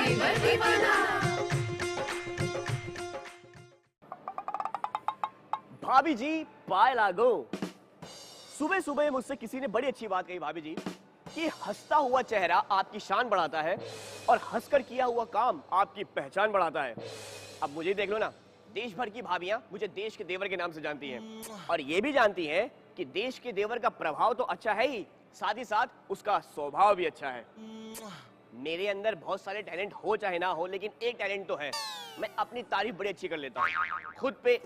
Driver दीवाना। भाभी जी पाए लागो। सुबह सुबह मुझसे किसी ने बड़ी अच्छी बात कही भाभी जी कि हंसता हुआ चेहरा आपकी शान बढ़ाता है और हंसकर किया हुआ काम आपकी पहचान बढ़ाता है। अब मुझे देख लो ना, देश भर की भाभियां मुझे देश के देवर के नाम से जानती हैं और ये भी जानती हैं कि देश के देवर का प्रभाव तो अच्छा है ही, साथ ही साथ उसका स्वभाव भी अच्छा है। मेरे अंदर बहुत सारे टैलेंट हो चाहे ना हो, लेकिन एक टैलेंट तो है, मैं अपनी तारीफ बड़ी अच्छी कर लेता हूँ खुद पे।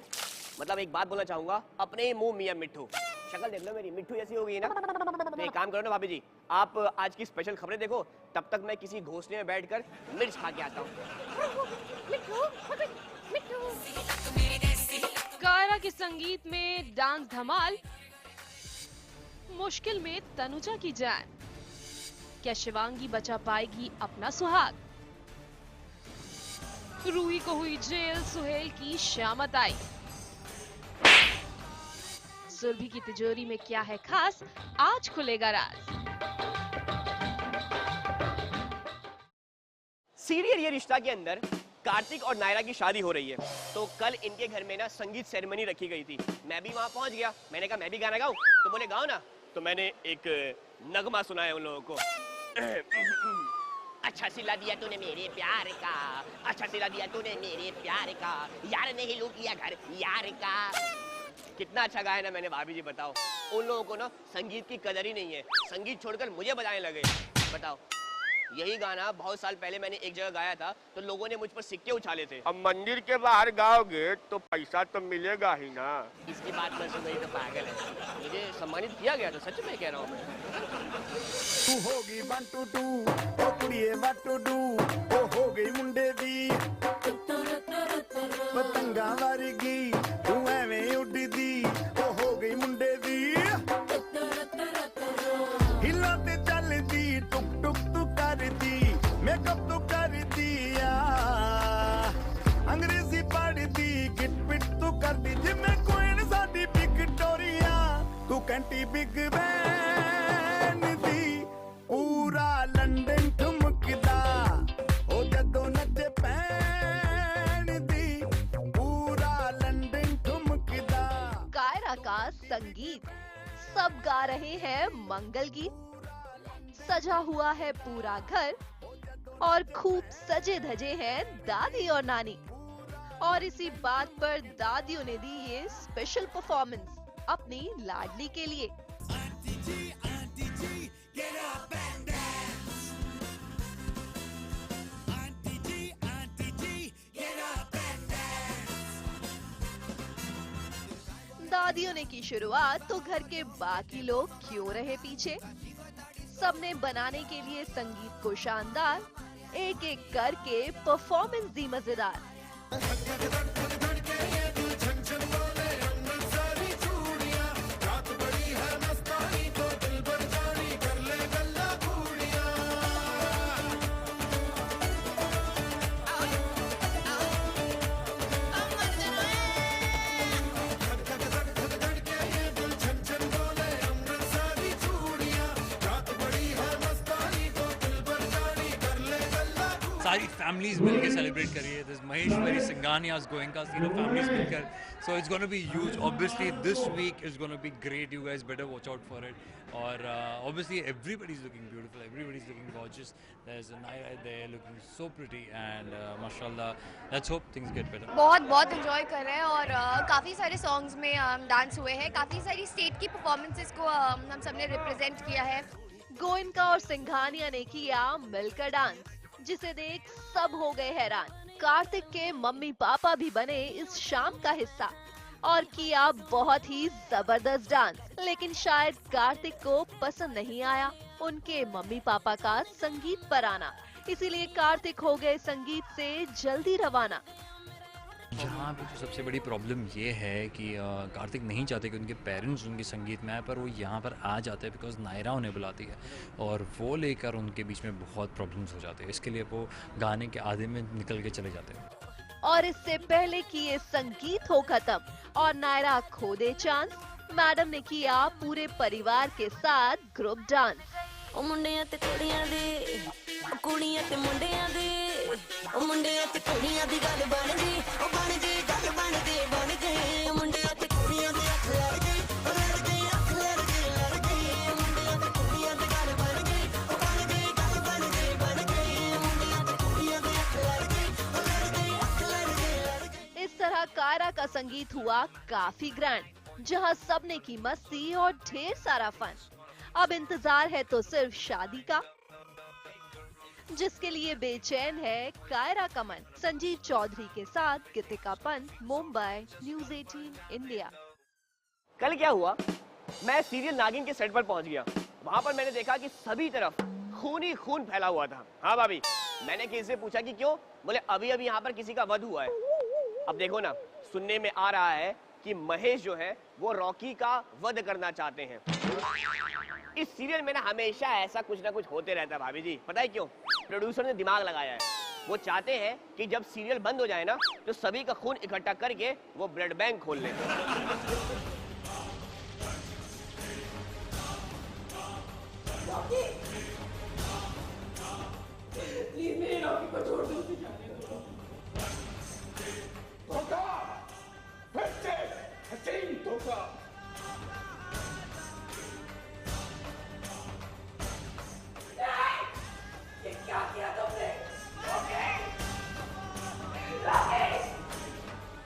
मतलब एक बात बोलना चाहूंगा, अपने ही मुंह मियां मिट्ठू। शक्ल देख लो मेरी, मिट्ठू जैसी हो गई ना। तो एक काम करो ना भाभी जी, आप आज की स्पेशल खबरें देखो, तब तक मैं किसी घोंसले में बैठकर मिर्च खा के आता हूँ। कायरा के संगीत में डांस धमाल, मुश्किल में तनुजा की जान। क्या शिवांगी बचा पाएगी अपना सुहाग? रूही को हुई जेल, सुहेल की शामत आई। सुरभि की तिजोरी में क्या है खास, आज खुलेगा राज। सीरियल ये रिश्ता के अंदर कार्तिक और नायरा की शादी हो रही है, तो कल इनके घर में ना संगीत सेरेमनी रखी गई थी। मैं भी वहां पहुंच गया। मैंने कहा मैं भी गाना गाऊं, तो बोले गाओ ना। तो मैंने एक नगमा सुनाया उन लोगों को। अच्छा सिला दिया तूने मेरे प्यार का, अच्छा सिला दिया तूने मेरे प्यार का, यार ने ही लूट लिया घर यार का। कितना अच्छा गाया ना मैंने भाभी जी, बताओ। उन लोगों को ना संगीत की कदर ही नहीं है, संगीत छोड़कर मुझे बजाने लगे। बताओ, यही गाना बहुत साल पहले मैंने एक जगह गाया था, तो लोगों ने मुझ पर सिक्के उछाले थे। अब मंदिर के बाहर गाओगे तो पैसा तो मिलेगा ही ना। इसकी बात मैं सुन रही तो पागल है, मुझे सम्मानित किया गया, तो सच में कह रहा हूँ मैं। तू होगी 1 2 2 ओ कुड़िए व्हाट टू डू, ओ हो गई मुंडे दी पतंगा वर्गी, तू एवें उड़दी, ओ हो गई मुंडे दी हिला ते चलदी, टुक टुक तू करदी, मेकअप तू कर दिया, अंग्रेजी पढ़दी, गिट पिट तू करदी, जिम्मे क्वीन साडी विक्टोरिया, तू कैंटी बिग बैन दी, पूरा लंदन ठुमकदा, ओ जदों नचे पैन दी, पूरा लंदन ठुमकदा। कायरा का संगीत, सब गा रहे हैं मंगल गीत। सजा हुआ है पूरा घर और खूब सजे धजे हैं दादी और नानी। और इसी बात पर दादियों ने दी ये स्पेशल परफॉर्मेंस अपनी लाडली के लिए। दादियों ने की शुरुआत तो घर के बाकी लोग क्यों रहे पीछे। सबने बनाने के लिए संगीत को शानदार, एक एक करके परफॉर्मेंस दी मजेदार। सारी फैमिलीज मिलकर सेलिब्रेट कर रही है। दिस महेश्वरी सिंघानियाज गोयनका, फैमिलीज मिलकर, so it's gonna be huge. Obviously this week is gonna be great, you guys better watch out for it. और obviously everybody is looking beautiful, everybody is looking gorgeous, there is a Naira there looking so pretty and माशाल्लाह, let's hope things get better. बहुत enjoy कर रहे हैं और काफ़ी सारे songs में डांस हुए हैं, काफ़ी सारी स्टेट की परफॉर्मेंसेस को हम सबने रिप्रेजेंट किया है। गोयनका और सिंघानिया ने किया मिलकर डांस, जिसे देख सब हो गए हैरान। कार्तिक के मम्मी पापा भी बने इस शाम का हिस्सा और किया बहुत ही जबरदस्त डांस। लेकिन शायद कार्तिक को पसंद नहीं आया उनके मम्मी पापा का संगीत पर आना, इसीलिए कार्तिक हो गए संगीत से जल्दी रवाना। यहाँ पे जो सबसे बड़ी प्रॉब्लम ये है कि कार्तिक नहीं चाहते कि उनके पेरेंट्स उनके संगीत में आए, पर वो यहाँ पर आ जाते हैं बिकॉज नायरा उन्हें बुलाती है और वो लेकर उनके बीच में बहुत प्रॉब्लम्स हो जाते हैं। इसके लिए वो गाने के आधे में निकल के चले जाते हैं। और इससे पहले कि ये संगीत हो खत्म और नायरा खो दे चांस, मैडम ने किया पूरे परिवार के साथ ग्रुप डांस। ओ मुंडियां ते कुड़ियां दे, कुड़ियां ते मुंडियां दे, ओ मुंडियां ते कुड़ियां दी गल बन गई ओ बन गई गल बन गई ओ मुंडियां ते कुड़ियां दी अख लड़ गई ओ लड़ गई अख लड़ गई ओ मुंडियां ते कुड़ियां दी गल बन गई ओ बन गई गल बन गई ओ मुंडियां ते कुड़ियां दी अख लड़ गई ओ लड़ गई अख लड़ गई। इस तरह कायरा का संगीत हुआ काफी ग्रैंड, जहां सबने की मस्ती और ढेर सारा फन। अब इंतजार है तो सिर्फ शादी का, जिसके लिए बेचैन है कायरा का मन। संजीव चौधरी के साथ गीतिका पंत, मुंबई, न्यूज़ 18 इंडिया। कल क्या हुआ, मैं सीरियल नागिन के सेट पर पहुंच गया। वहां पर मैंने देखा कि सभी तरफ खून ही खून फैला हुआ था। हाँ भाभी, मैंने किसी से पूछा कि क्यों, बोले अभी अभी यहाँ पर किसी का वध हुआ है। अब देखो ना, सुनने में आ रहा है कि महेश जो है वो रॉकी का वध करना चाहते हैं। इस सीरियल में ना हमेशा ऐसा कुछ ना कुछ होते रहता है भाभी जी। पता है क्यों? प्रोड्यूसर ने दिमाग लगाया है। वो चाहते हैं कि जब सीरियल बंद हो जाए ना, तो सभी का खून इकट्ठा करके वो ब्लड बैंक खोल लें। प्लीज मेरे रॉकी को छोड़ दो, उसे जाने दो। धोखा, फिर से हसीन धोखा। ये क्या किया तुमने?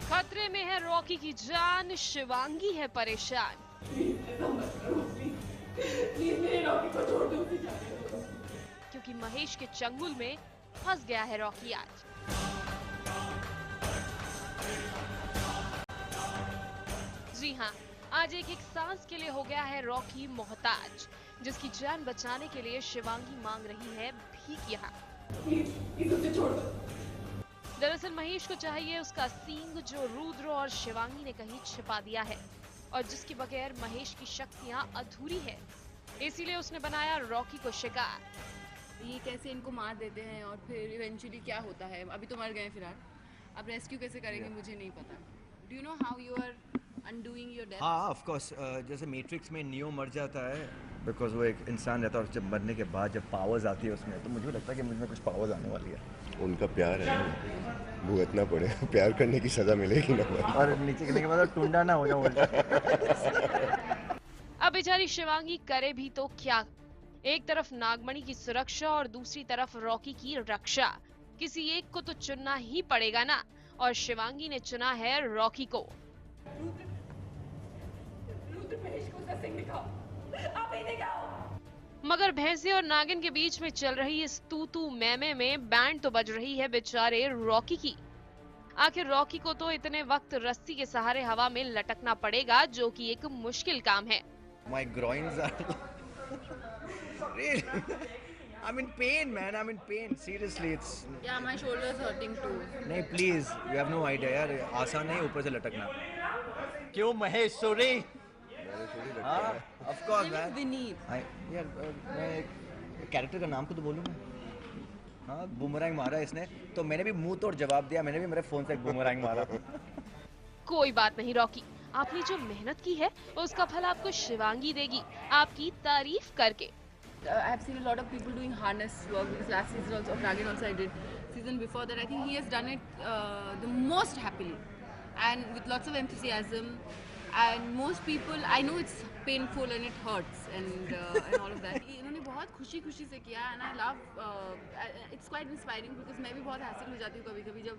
खतरे में है रॉकी की जान, शिवांगी है परेशान। प्लीज मेरे रॉकी को छोड़ दो, उसे जाने दो। क्योंकि महेश के चंगुल में फंस गया है रॉकी आज। जी हाँ, आज एक एक सांस के लिए हो गया है रॉकी मोहताज, जिसकी जान बचाने के लिए शिवांगी मांग रही है भीख यहाँ। प्लीज उसे छोड़ दो। दरअसल महेश को चाहिए उसका सींग, जो रुद्र और शिवांगी ने कहीं छिपा दिया है और जिसके बगैर महेश की शक्तियाँ अधूरी है। इसीलिए उसने बनाया रॉकी को शिकार। ये कैसे इनको मार देते हैं और फिर इवेंचुअली क्या होता है, अभी तो मर गए फिलहाल, अब रेस्क्यू कैसे करेंगे मुझे नहीं पता। Do you know how you are undoing your death? हाँ ऑफ कोर्स, जैसे मैट्रिक्स में नियो मर जाता है बिकॉज वो एक इंसान रहता है और जब मरने के बाद जब पावर्स आती है उसमें, तो मुझे लगता है कि मुझ में कुछ पावर्स आने वाली है। उनका प्यार है, भुगतना पड़ेगा, प्यार करने की सजा मिलेगी ना। और नीचे गिरने के बाद टुंडा ना हो जाए। अब बेचारी शिवांगी करे भी तो क्या? एक तरफ नागमणि की सुरक्षा और दूसरी तरफ रॉकी की रक्षा। किसी एक को तो चुनना ही पड़ेगा ना, और शिवांगी ने चुना है रॉकी को। रुद्र महेश को उसका सिंह दिखाओ, आप ही दिखाओ। मगर भैंसे और नागिन के बीच में चल रही इस तू तू मैमे में बैंड तो बज रही है बेचारे रॉकी की। आखिर रॉकी को तो इतने वक्त रस्सी के सहारे हवा में लटकना पड़ेगा, जो कि एक मुश्किल काम है। My groins are really, I'm in pain man, I'm in pain, seriously it's. Yeah, my shoulder is hurting too. नहीं please, you have no idea यार, आसान नहीं ऊपर से लटकना। क्यों महेश सोरी? हाँ, of course man. विनीत। यार मैं कैरेक्टर का नाम को तो बोलूँ मैं। हाँ, बूमरैंग मारा इसने, तो मैंने भी मुंह तोड़ जवाब दिया, मैंने भी मेरे फोन से एक बूमरैंग मारा। कोई बात नहीं रॉकी, आपने जो मेहनत की है उसका फल आपको शिवांगी देगी, आपकी तारीफ करके। I have seen a lot of people doing harness work because last season also of Nagin also I did. Season before that I think he has done it the most happily and with lots of enthusiasm. And most people, I know it's painful and it hurts and all of that. इन्होंने बहुत खुशी से किया and I love. It's quite inspiring because मैं भी बहुत हासिल हो जाती हूँ कभी-कभी जब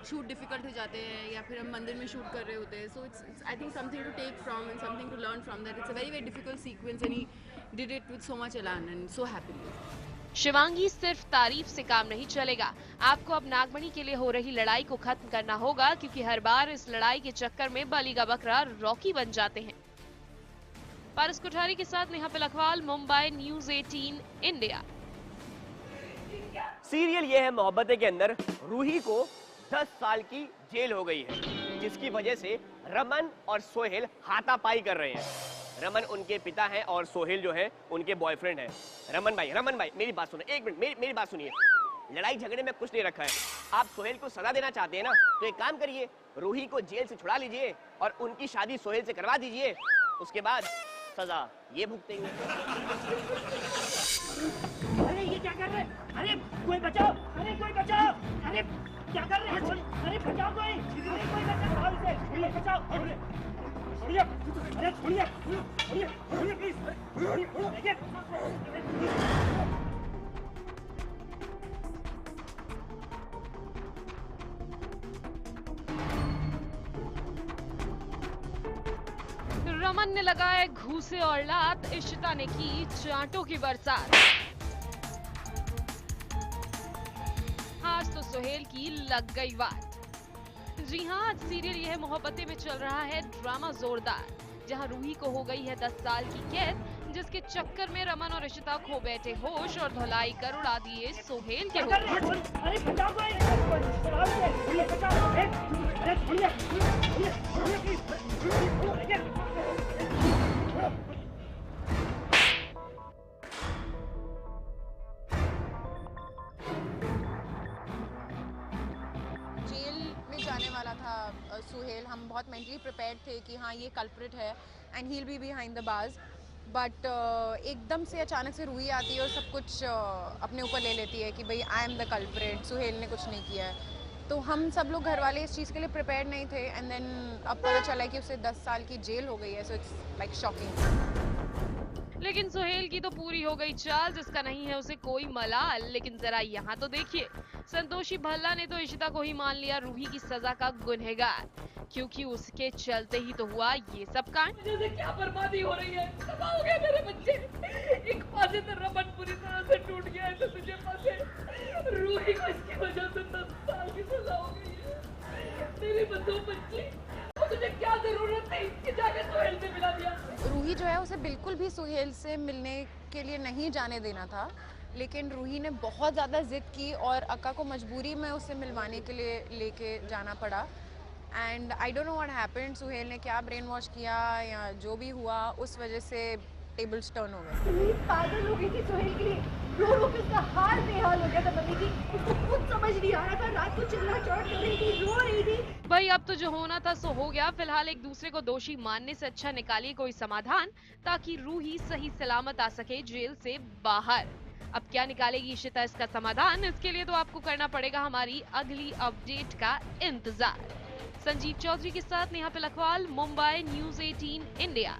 शूट डिफिकल्ट हो जाते हैं या फिर हम मंदिर में शूट कर रहे होते हैं. So it's I think something to take from and something to learn from that. It's a very difficult sequence and he did it with so much elan and so happily. Shivangi सिर्फ तारीफ से काम नहीं चलेगा, आपको अब नागमणि के लिए हो रही लड़ाई को खत्म करना होगा, क्योंकि हर बार इस लड़ाई के चक्कर में बलि का बकरा रॉकी बन जाते हैं। पारस कोठारी के साथ Neha Pilkhwal, Mumbai, news 18 India. Serial ये है मोहब्बतें के अंदर रूही को 10 साल की जेल हो गई है, जिसकी वजह से रमन और सोहेल हाथापाई कर रहे हैं। रमन उनके पिता हैं और सोहेल जो है उनके बॉयफ्रेंड है। रमन भाई मेरी बात सुनिए, एक मिनट मेरी बात सुनिए। लड़ाई झगड़े में कुछ नहीं रखा है। आप सोहेल को सजा देना चाहते हैं ना, तो एक काम करिए, रूही को जेल से छुड़ा लीजिए और उनकी शादी सोहेल से करवा दीजिए। उसके बाद सजा ये भुगतेंगे। अरे ये क्या कर रहे हैं? अरे कोई बचाओ! अरे कोई बचाओ! अरे क्या कर रहे हैं? अरे बचाओ कोई! अरे कोई बचाओ इसे! अरे बचाओ! छोड़िए! अरे छोड़िए! छोड़िए प्लीज! देखिए! रमन ने लगाए घूसे और लात, इशिता ने की चांटों की बरसात। आज तो सुहेल की लग गई बात। जी हाँ, आज सीरियल ये है मोहब्बतें में चल रहा है ड्रामा जोरदार, जहां रूही को हो गई है 10 साल की कैद, जिसके चक्कर में रमन और इशिता खो बैठे होश और धुलाई कर उड़ा दिए सुहेल के होश। अरे बचाओ कोई! अरे बचाओ! अरे छोड़िए! प्लीज! जाने वाला था सुहेल। हम बहुत मेंटली प्रिपेयर्ड थे कि हाँ ये कल्प्रिट है and he will be behind the bars, but एकदम से अचानक से रूही आती है और सब कुछ अपने ऊपर ले लेती है कि भाई I am the culprit, Suhel ने कुछ नहीं किया है। तो हम सब लोग घर वाले इस चीज़ के लिए प्रिपेयर्ड नहीं थे एंड देन अब पता चला कि उसे 10 साल की जेल हो गई है, सो इट्स लाइक शॉकिंग। लेकिन सुहेल की तो पूरी हो गई चाल, जिसका नहीं है उसे कोई मलाल। लेकिन जरा यहाँ तो देखिए, संतोषी भल्ला ने तो इशिता को ही मान लिया रूही की सजा का गुनहगार, क्योंकि उसके चलते ही तो हुआ ये सब कांड। मुझे क्या बर्बादी हो रही है, तबाह हो गए मेरे बच्चे। एक पासे तो रमन पूरी तरह से टूट गया है, तो तुझे पासे रूही को इसकी वजह से 10 साल की सजा हो गई है। मेरी बंदो बच्ची, तुझे क्या जरूरत थी कि जाके सुहेल से मिला दिया? रूही जो है उसे बिल्कुल भी सुहेल से मिलने के लिए नहीं जाने देना था, लेकिन रूही ने बहुत ज़्यादा जिद की और अक्का को मजबूरी में उसे मिलवाने के लिए लेके जाना पड़ा। And I don't know what happened, Suhel ने क्या ब्रेन वॉश किया या जो भी हुआ, उस वजह से टेबल्स टर्न हो गए। पागल हो गई थी सुहेल के लिए, रो रो के उसका हाल बेहाल हो गया था बंदी की। उसको खुद समझ नहीं आ रहा था, रात को चिल्ला चौट कर रही थी, रो रही थी। भाई अब तो जो होना था सो हो गया। फिलहाल एक दूसरे को दोषी मानने से अच्छा निकालिए कोई समाधान, ताकि रूही सही सलामत आ सके जेल से बाहर। अब क्या निकालेगी इशिता इसका समाधान, इसके लिए तो आपको करना पड़ेगा हमारी अगली अपडेट का इंतजार। संजीव चौधरी के साथ नेहा पिलखवाल, मुंबई, न्यूज़ 18 इंडिया।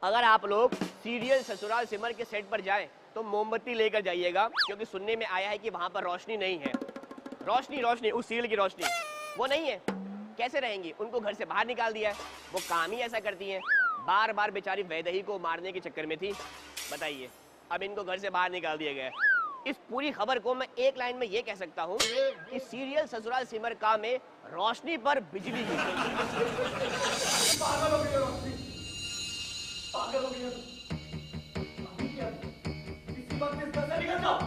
अगर आप लोग सीरियल ससुराल सिमर के सेट पर जाएं तो मोमबत्ती लेकर जाइएगा, क्योंकि सुनने में आया है कि वहां पर रोशनी नहीं है। रोशनी उस सीरियल की रोशनी वो नहीं है। कैसे रहेंगी? उनको घर से बाहर निकाल दिया है। वो काम ही ऐसा करती हैं, बार बार बेचारी वैदेही को मारने के चक्कर में थी। बताइए, अब इनको घर से बाहर निकाल दिया गया है। इस पूरी खबर को मैं एक लाइन में ये कह सकता हूँ कि सीरियल ससुराल सिमर का में रोशनी पर बिजली गिरी। पागल हो गया। अभी क्या? किसी बात में इसका निकल जाओ।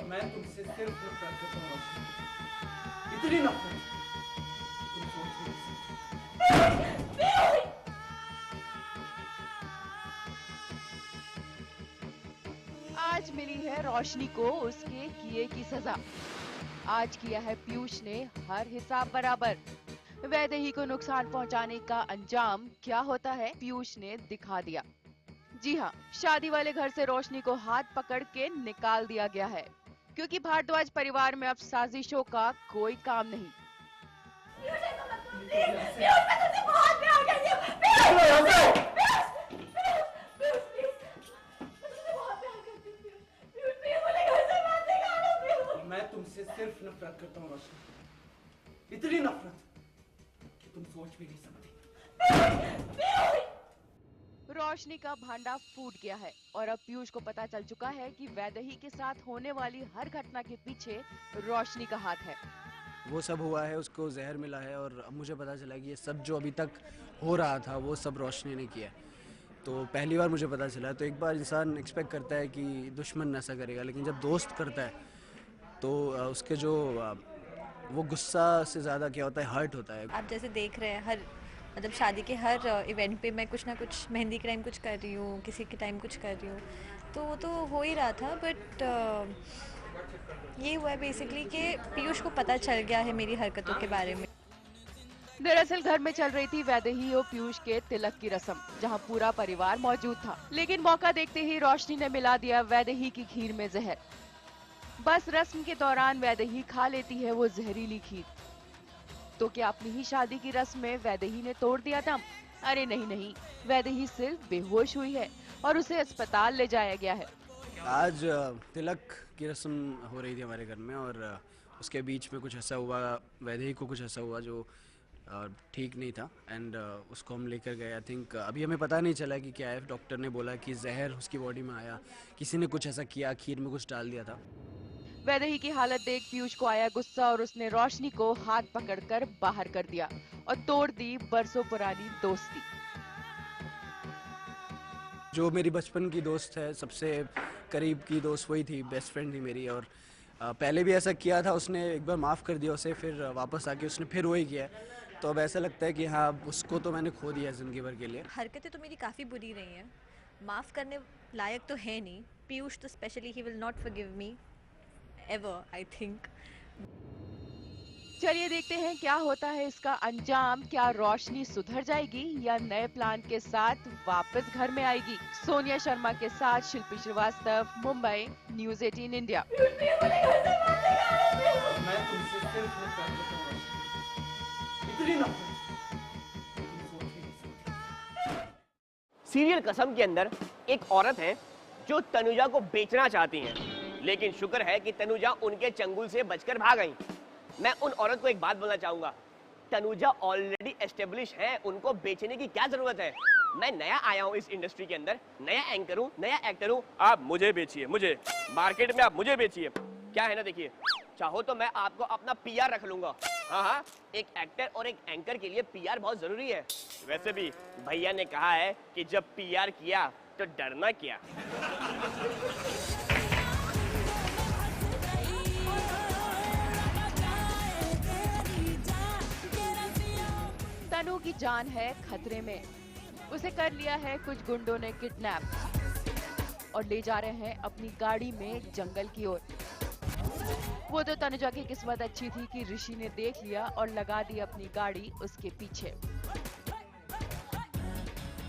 मैं तुमसे सिर्फ नफरत करता हूँ, इतनी नफरत तुम सोच नहीं सकते। आज मिली है रोशनी को उसके किए की सजा। आज किया है पीयूष ने हर हिसाब बराबर। वैदेही को नुकसान पहुंचाने का अंजाम क्या होता है पीयूष ने दिखा दिया। जी हाँ, शादी वाले घर से रोशनी को हाथ पकड़ के निकाल दिया गया है, क्योंकि भारद्वाज परिवार में अब साजिशों का कोई काम नहीं। मैं तुमसे सिर्फ नफरत करता हूँ रोशनी, इतनी नफरत कि तुम सोच भी नहीं सकती। रोशनी का भांडा फूट गया है और अब पीयूष को पता चल चुका है कि वैदेही के साथ होने वाली हर घटना के पीछे रोशनी का हाथ है। वो सब हुआ है, उसको जहर मिला है और अब मुझे पता चला कि ये सब जो अभी तक हो रहा था वो सब रोशनी ने किया है। तो पहली बार मुझे पता चला। तो एक बार इंसान एक्सपेक्ट करता है कि दुश्मन ऐसा करेगा, लेकिन जब दोस्त करता है तो उसके जो वो गुस्सा से ज़्यादा क्या होता है, हर्ट होता है। आप जैसे देख रहे हैं हर मतलब शादी के हर इवेंट पे मैं कुछ ना कुछ मेहंदी के टाइम कुछ कर रही हूँ, किसी के टाइम कुछ कर रही हूँ, तो वो तो हो ही रहा था। बट ये हुआ है बेसिकली कि पीयूष को पता चल गया है मेरी हरकतों के बारे में। दरअसल घर में चल रही थी वैदेही और पीयूष के तिलक की रस्म, जहां पूरा परिवार मौजूद था, लेकिन मौका देखते ही रोशनी ने मिला दिया वैदेही की खीर में जहर। बस रस्म के दौरान वैदेही खा लेती है वो जहरीली खीर। तो क्या अपनी ही शादी की रस्म में वैदेही ने तोड़ दिया दम? अरे नहीं, वैदेही सिर्फ बेहोश हुई है और उसे अस्पताल ले जाया गया है। आज तिलक की रस्म हो रही थी हमारे घर में और उसके बीच में कुछ ऐसा हुआ, वैदेही को कुछ ऐसा हुआ जो ठीक नहीं था एंड उसको हम लेकर गए। आई थिंक अभी हमें पता नहीं चला कि क्या है। डॉक्टर ने बोला कि जहर उसकी बॉडी में आया, किसी ने कुछ ऐसा किया, खीर में कुछ डाल दिया था। वैदेही की हालत देख पीयूष को आया गुस्सा और उसने रोशनी को हाथ पकड़कर बाहर कर दिया और तोड़ दी बरसों पुरानी दोस्ती। जो मेरी बचपन की दोस्त है, सबसे करीब की दोस्त वही थी, बेस्ट फ्रेंड थी मेरी। और पहले भी ऐसा किया था उसने, एक बार माफ़ कर दिया उसे, फिर वापस आके उसने फिर वही किया। तो अब ऐसा लगता है कि हाँ, उसको तो मैंने खो दिया ज़िंदगी भर के लिए। हरकतें तो मेरी काफ़ी बुरी रही हैं, माफ़ करने लायक तो है नहीं। पीयूष तो specially he will not forgive me ever, I think. चलिए देखते हैं क्या होता है इसका अंजाम। क्या रोशनी सुधर जाएगी या नए प्लान के साथ वापस घर में आएगी? सोनिया शर्मा के साथ Shilpi Shrivastava, Mumbai, news 18 India. Serial Kasam के अंदर एक औरत है जो तनुजा को बेचना चाहती हैं, लेकिन शुक्र है कि तनुजा उनके चंगुल से बचकर भाग गई। मैं उन औरत को एक बात बोलना चाहूंगा, तनुजा ऑलरेडी एस्टेब्लिश है, उनको बेचने की क्या जरूरत है? मैं नया आया हूँ इस इंडस्ट्री के अंदर, नया एंकर हूँ, नया एक्टर हूँ, आप मुझे बेचिए, मुझे मार्केट में आप मुझे बेचिए। क्या है ना, देखिए, चाहो तो मैं आपको अपना पीआर रख लूंगा। हाँ, एक एक्टर और एक एंकर के लिए पीआर बहुत जरूरी है। वैसे भी भैया ने कहा है कि जब पीआर किया तो डरना क्या। तनु की जान है खतरे में। उसे कर लिया है कुछ गुंडों ने किडनैप और ले जा रहे हैं अपनी गाड़ी में जंगल की ओर। वो तो तनुजा की किस्मत अच्छी थी कि ऋषि ने देख लिया और लगा दी अपनी गाड़ी उसके पीछे।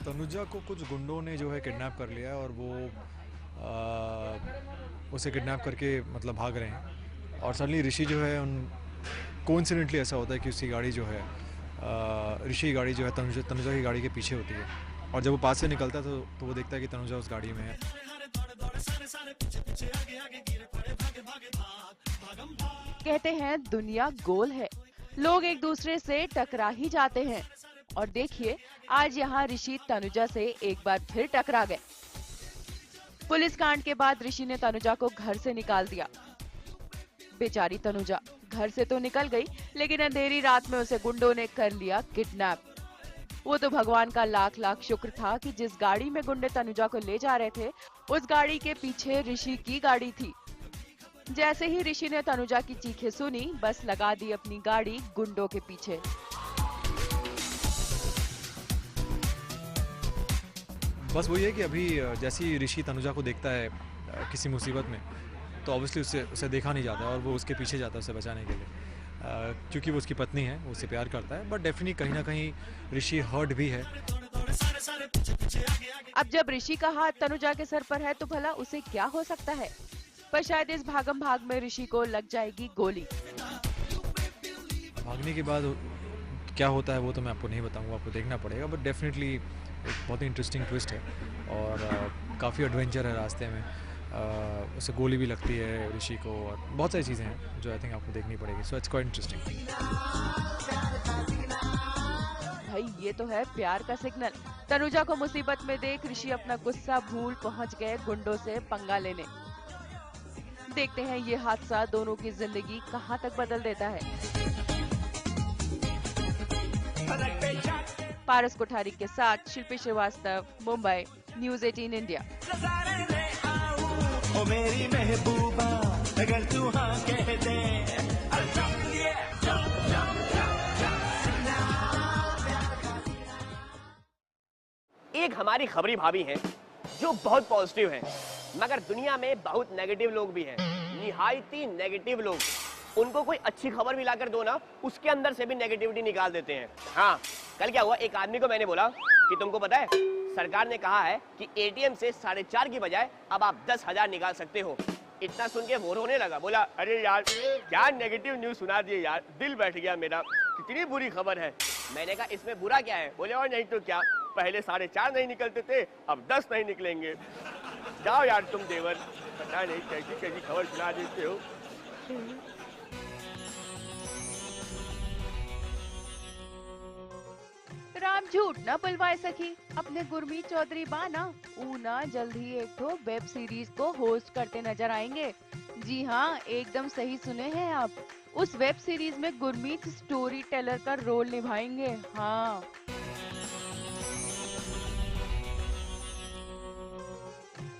तनुजा को कुछ गुंडों ने जो है किडनैप कर लिया और वो उसे किडनैप करके मतलब भाग रहे हैं। और सडनली ऋषि जो है, कोइंसिडेंटली ऐसा होता है कि उसकी गाड़ी जो है, ऋषि की गाड़ी जो है तनुजा की गाड़ी के पीछे होती है। और जब वो पास से निकलता है तो वो देखता है कि तनुजा उस गाड़ी में है। कहते हैं दुनिया गोल है, लोग एक दूसरे से टकरा ही जाते हैं। और देखिए, आज यहाँ ऋषि तनुजा से एक बार फिर टकरा गए। पुलिस कांड के बाद ऋषि ने तनुजा को घर से निकाल दिया। बेचारी तनुजा घर से तो निकल गई, लेकिन अंधेरी रात में उसे गुंडों ने कर लिया किडनैप। वो तो भगवान का लाख लाख शुक्र था कि जिस गाड़ी में गुंडे तनुजा को ले जा रहे थे, उस गाड़ी के पीछे ऋषि की गाड़ी थी। जैसे ही ऋषि ने तनुजा की चीखें सुनी, बस लगा दी अपनी गाड़ी गुंडों के पीछे। बस वही है कि अभी जैसे ही ऋषि तनुजा को देखता है किसी मुसीबत में, तो ऑब्वियसली उसे देखा नहीं जाता और वो उसके पीछे जाता है उसे बचाने के लिए, क्योंकि वो उसकी पत्नी है, वो उसे प्यार करता है। बट डेफिनेटली कहीं ना कहीं ऋषि हर्ट भी है। अब जब ऋषि का हाथ तनुजा के सर पर है तो भला उसे क्या हो सकता है? पर शायद इस भागम भाग में ऋषि को लग जाएगी गोली। भागने के बाद क्या होता है वो तो मैं आपको नहीं बताऊंगा, आपको देखना पड़ेगा। बट डेफिनेटली एक बहुत ही इंटरेस्टिंग ट्विस्ट है और काफ़ी एडवेंचर है रास्ते में। उसे गोली भी लगती है ऋषि को और बहुत सारी चीज़ें हैं जो आई थिंक आपको देखनी पड़ेगी। So it's quite interesting. भाई ये तो है प्यार का सिग्नल। तनुजा को मुसीबत में देख ऋषि अपना गुस्सा भूल पहुंच गए गुंडों से पंगा लेने। देखते हैं ये हादसा दोनों की जिंदगी कहां तक बदल देता है। पारस कोठारी के साथ शिल्पी श्रीवास्तव, मुंबई, न्यूज़ 18 इंडिया। ओ मेरी महबूबा, अगर तू हाँ कह दे एक हमारी खबरी भाभी हैं जो बहुत पॉजिटिव हैं, मगर दुनिया में बहुत नेगेटिव लोग भी हैं, निहायती नेगेटिव लोग। उनको कोई अच्छी खबर भी लाकर दो ना, उसके अंदर से भी नेगेटिविटी निकाल देते हैं। हाँ, कल क्या हुआ, एक आदमी को मैंने बोला कि तुमको पता है सरकार ने कहा है कि एटीएम से 4.5 की बजाय अब आप 10,000 निकाल सकते हो। इतना सुन के वो रोने लगा, बोला अरे यार क्या नेगेटिव न्यूज सुना दिए यार, दिल बैठ गया मेरा, कितनी बुरी खबर है। मैंने कहा इसमें बुरा क्या है? बोले और नहीं तो क्या, पहले 4.5 नहीं निकलते थे, अब 10 नहीं निकलेंगे। जाओ यार तुम देवर, पता नहीं कैसी कैसी खबर सुना देते हो। राम झूठ न बुलवाए सकी, अपने गुरमीत चौधरी बाना ऊना जल्द ही एक तो वेब सीरीज को होस्ट करते नजर आएंगे। जी हाँ, एकदम सही सुने हैं आप, उस वेब सीरीज में गुरमीत स्टोरी टेलर का रोल निभाएंगे। हाँ,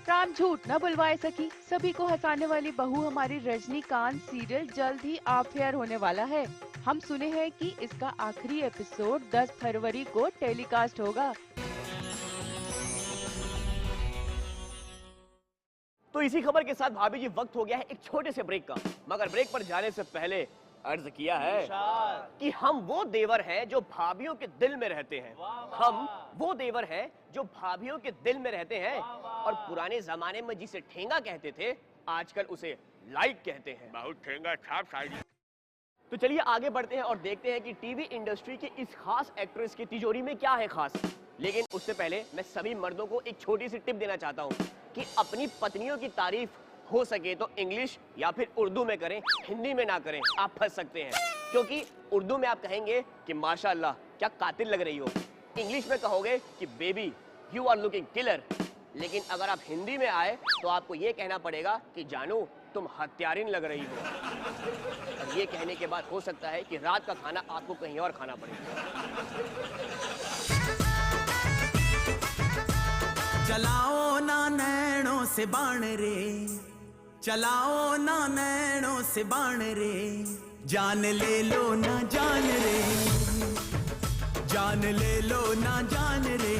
राम झूठ न बुलवाए सकी, सभी को हंसाने वाली बहू हमारी रजनीकांत सीरियल जल्द ही ऑफ एयर होने वाला है। हम सुने हैं कि इसका आखिरी एपिसोड 10 फरवरी को टेलीकास्ट होगा। तो इसी खबर के साथ भाभी जी वक्त हो गया है एक छोटे से ब्रेक का, मगर ब्रेक पर जाने से पहले अर्ज किया है कि हम वो देवर हैं जो भाभियों के दिल में रहते हैं। हम वो देवर हैं जो भाभियों के दिल में रहते हैं और पुराने जमाने में जिसे ठेंगा कहते थे, आजकल उसे लाइक कहते हैं। बहुत ठेंगा छाप शायरी। तो चलिए आगे बढ़ते हैं और देखते हैं कि टीवी इंडस्ट्री की इस खास एक्ट्रेस की तिजोरी में क्या है खास। लेकिन उससे पहले मैं सभी मर्दों को एक छोटी सी टिप देना चाहता हूँ कि अपनी पत्नियों की तारीफ हो सके तो इंग्लिश या फिर उर्दू में करें, हिंदी में ना करें, आप फंस सकते हैं। क्योंकि उर्दू में आप कहेंगे कि माशाअल्लाह क्या कातिल लग रही हो, इंग्लिश में कहोगे कि baby you are looking killer, लेकिन अगर आप हिंदी में आए तो आपको ये कहना पड़ेगा कि जानू तुम हत्यारिन लग रही हो। और ये कहने के बाद हो सकता है कि रात का खाना आपको कहीं और खाना पड़ेगा। चलाओ ना नैनों से बाण रे, चलाओ ना नैनों से बाण रे, जान ले लो ना जान रे, जान ले लो ना जान रे,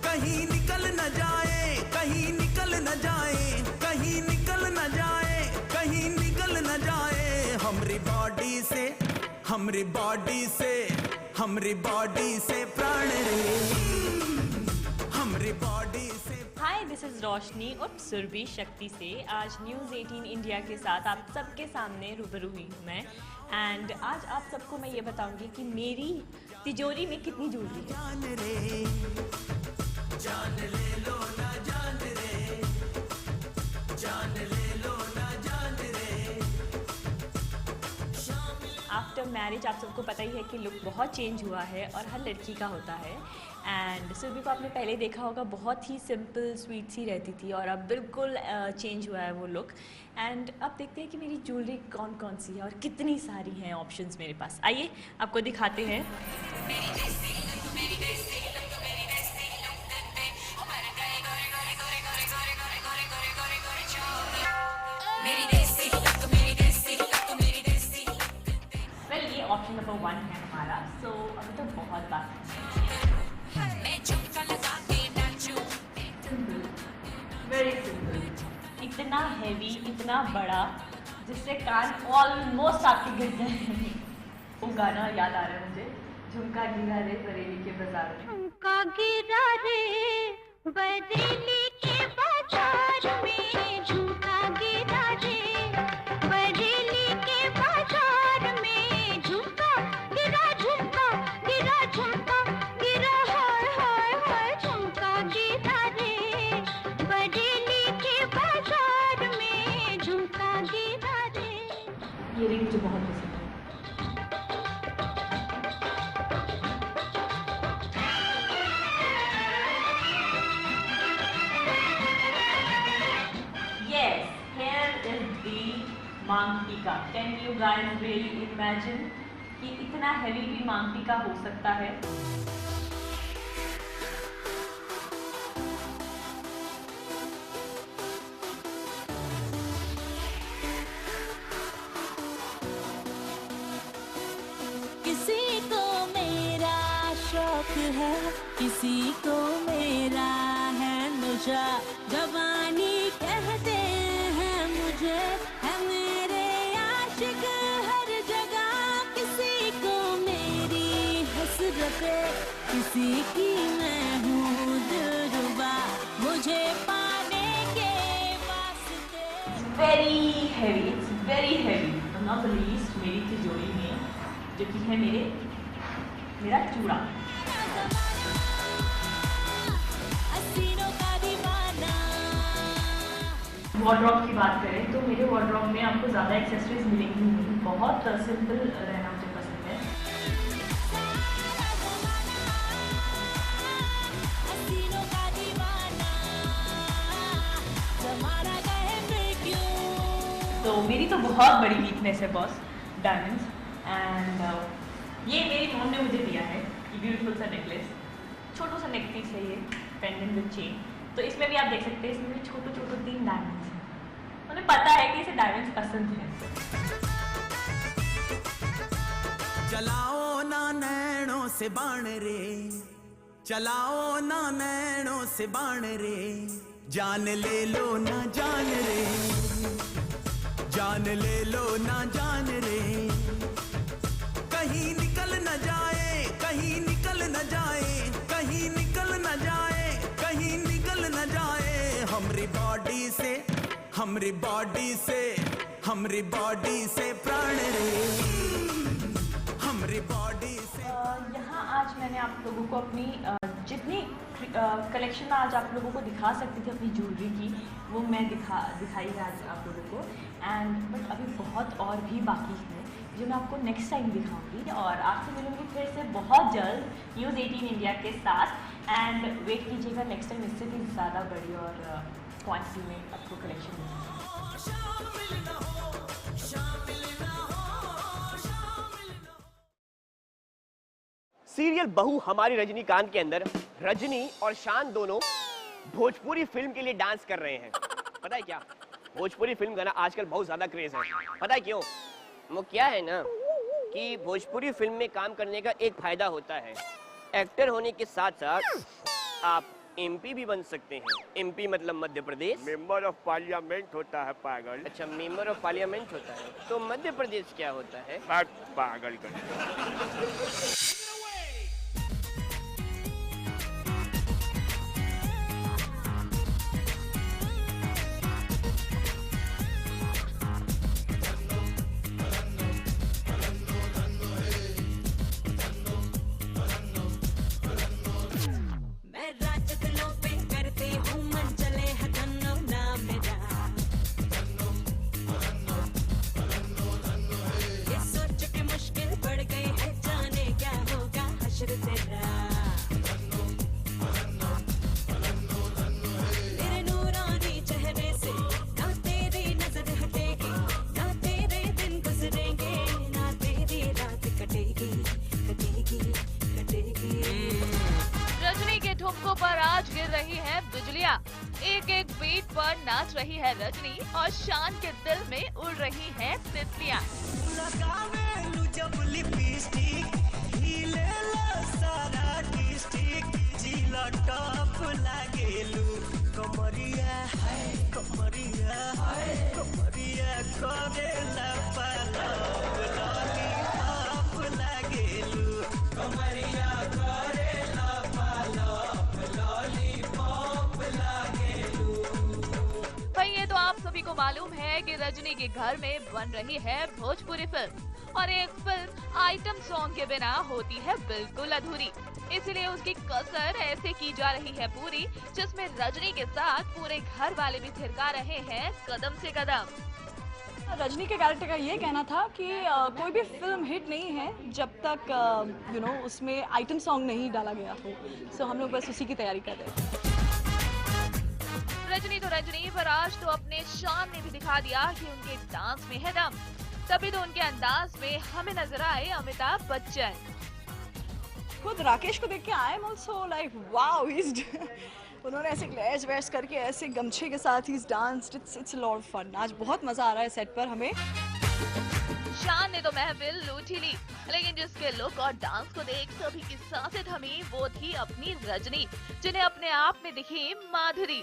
कहीं निकल न जाए, कहीं निकल न जाए, कहीं निकल न जाए, कहीं निकल न जाए हमरी बॉडी से, हमरी बॉडी से, हमरी बॉडी से प्राण रे, हमरी बॉडी से। हाय, दिस इज रोशनी और सुरभि शक्ति से आज न्यूज़ 18 इंडिया के साथ आप सबके सामने रूबरू हुई हूँ मैं। एंड आज आप सबको मैं ये बताऊंगी कि मेरी तिजोरी में कितनी ज्वेलरी है। जान रे, जान ले लो ना जान रे, जान ले लो ना जान रे। आफ्टर मैरिज आप सबको पता ही है कि लुक बहुत चेंज हुआ है और हर लड़की का होता है। एंड सुरभि को आपने पहले देखा होगा, बहुत ही सिंपल स्वीट सी रहती थी और अब बिल्कुल चेंज हुआ है वो लुक। एंड अब देखते हैं कि मेरी ज्वेलरी कौन कौन सी है और कितनी सारी हैं ऑप्शंस मेरे पास। आइए आपको दिखाते हैं। वेल, ये ऑप्शन नंबर 1 है हमारा। सो अभी तो बहुत बात वेरी सिंपल, इतना हैवी, इतना बड़ा जिससे कान ऑलमोस्ट आपके गिर जाए। वो गाना याद आ रहा है मुझे, झुमका गिरा रे बरेली के बाजार में, झुमका गिरा रे बरेली के बाजार में, झुमका गिरा रे बरेली के बाजार में, झुमका गिरा, झुमका गिरा, झुमका गिरा, हाय हाय हाय, झुमका गिरा रे बरेली के बाजार में, झुमका गिरा रे। ये रिंग मुझे बहुत पसंद है। Yes, here is the मांग टीका। Can you guys really imagine कि इतना हैवी भी मांग टीका हो सकता है? किसी को मेरा शौक है, किसी को मेरा है नशा, जवानी कहते हैं मुझे, है मेरे आशिक हर जगह। किसी को मेरी हसरतें, किसी की मैं हूँ दिलरुबा, मुझे पाने के वास्ते। Very heavy, not the least मेरी तिजोरी में जो कि है मेरा चूड़ा। वार्डरोब की बात करें तो मेरे वार्डरोब में आपको ज़्यादा एक्सेसरीज मिलेंगी नहीं, बहुत सिंपल रहना मुझे पसंद है। तो मेरी तो बहुत बड़ी वीकनेस है बॉस, डायमंड्स। एंड ये मेरी मॉम ने मुझे दिया है, ये ब्यूटीफुल सा नेकलेस, छोटू सा नेक पीस है ये, पेंडेंट विद चेन। तो इसमें भी आप देख सकते हैं, इसमें भी छोटे 3 डायमंड्स हैं। मुझे पता है कि इसे डायमंड्स पसंद है। चलाओ ना नैनों से बाण रे, चलाओ ना नैनों से बाण रे, जान ले लो ना जान रे, जान ले लो ना जान रे। कहीं निकल न जाए, कहीं निकल न जाए, कहीं निकल न जाए, कहीं निकल न जाए हमरी बॉडी से, हमरी बॉडी से, हमरी बॉडी से प्राण रे, हमरी बॉडी से। यहाँ आज मैंने आप लोगों को अपनी जितनी कलेक्शन आज आप लोगों को दिखा सकती थी अपनी ज्वेलरी की, वो मैं दिखाई है आज आप लोगों को। एंड बट अभी बहुत और भी बाकी है जो मैं आपको नेक्स्ट टाइम दिखाऊंगी, और आपसे मिलूंगी फिर से बहुत जल्द न्यूज़ 18 इंडिया के साथ। एंड वेट कीजिएगा, नेक्स्ट टाइम इससे भी ज़्यादा बड़ी और क्वांटिटी में आपको कलेक्शन मिलेगी। सीरियल बहू हमारी रजनीकांत के अंदर रजनी और शान दोनों भोजपुरी फिल्म के लिए डांस कर रहे हैं। पता है क्या, भोजपुरी फिल्म का ना आजकल बहुत ज्यादा क्रेज है। पता है क्यों? वो क्या है ना कि भोजपुरी फिल्म में काम करने का एक फायदा होता है, एक्टर होने के साथ साथ आप एमपी भी बन सकते हैं। एमपी मतलब Madhya Pradesh, member of parliament होता है पागल। अच्छा, मेंबर ऑफ पार्लियामेंट होता है, तो मध्य प्रदेश क्या होता है? पागल कर। ठुमकों पर आज गिर रही है बिजलियाँ, एक एक बीट पर नाच रही है रजनी और शान के दिल में उड़ रही है तितलियाँ। ये तो आप सभी को मालूम है कि रजनी के घर में बन रही है भोजपुरी फिल्म, और एक फिल्म आइटम सॉन्ग के बिना होती है बिल्कुल अधूरी। इसलिए उसकी कसर ऐसे की जा रही है पूरी, जिसमें रजनी के साथ पूरे घर वाले भी थिरका रहे हैं कदम से कदम। रजनी के कैरेक्टर का ये कहना था कि कोई भी फिल्म हिट नहीं है जब तक उसमें आइटम सॉन्ग नहीं डाला गया हो। सो हम लोग बस उसी की तैयारी कर रहे हैं। रजनी तो रजनी, पर आज तो अपने शान ने भी दिखा दिया कि उनके डांस में है दम। तभी तो उनके अंदाज में हमें नजर आए अमिताभ बच्चन। खुद राकेश को देख के I am also like wow, उन्होंने ऐसे ग्लेज वेज करके ऐसे गमछे के साथ ही danced. It's a lot of fun. आज बहुत मजा आ रहा है सेट पर हमें। ईशान ने तो महफिल लूट ही ली, लेकिन जिसके लुक और डांस को देख सभी की सांसें थमी वो थी अपनी रजनी, जिन्हें अपने आप में दिखी माधुरी।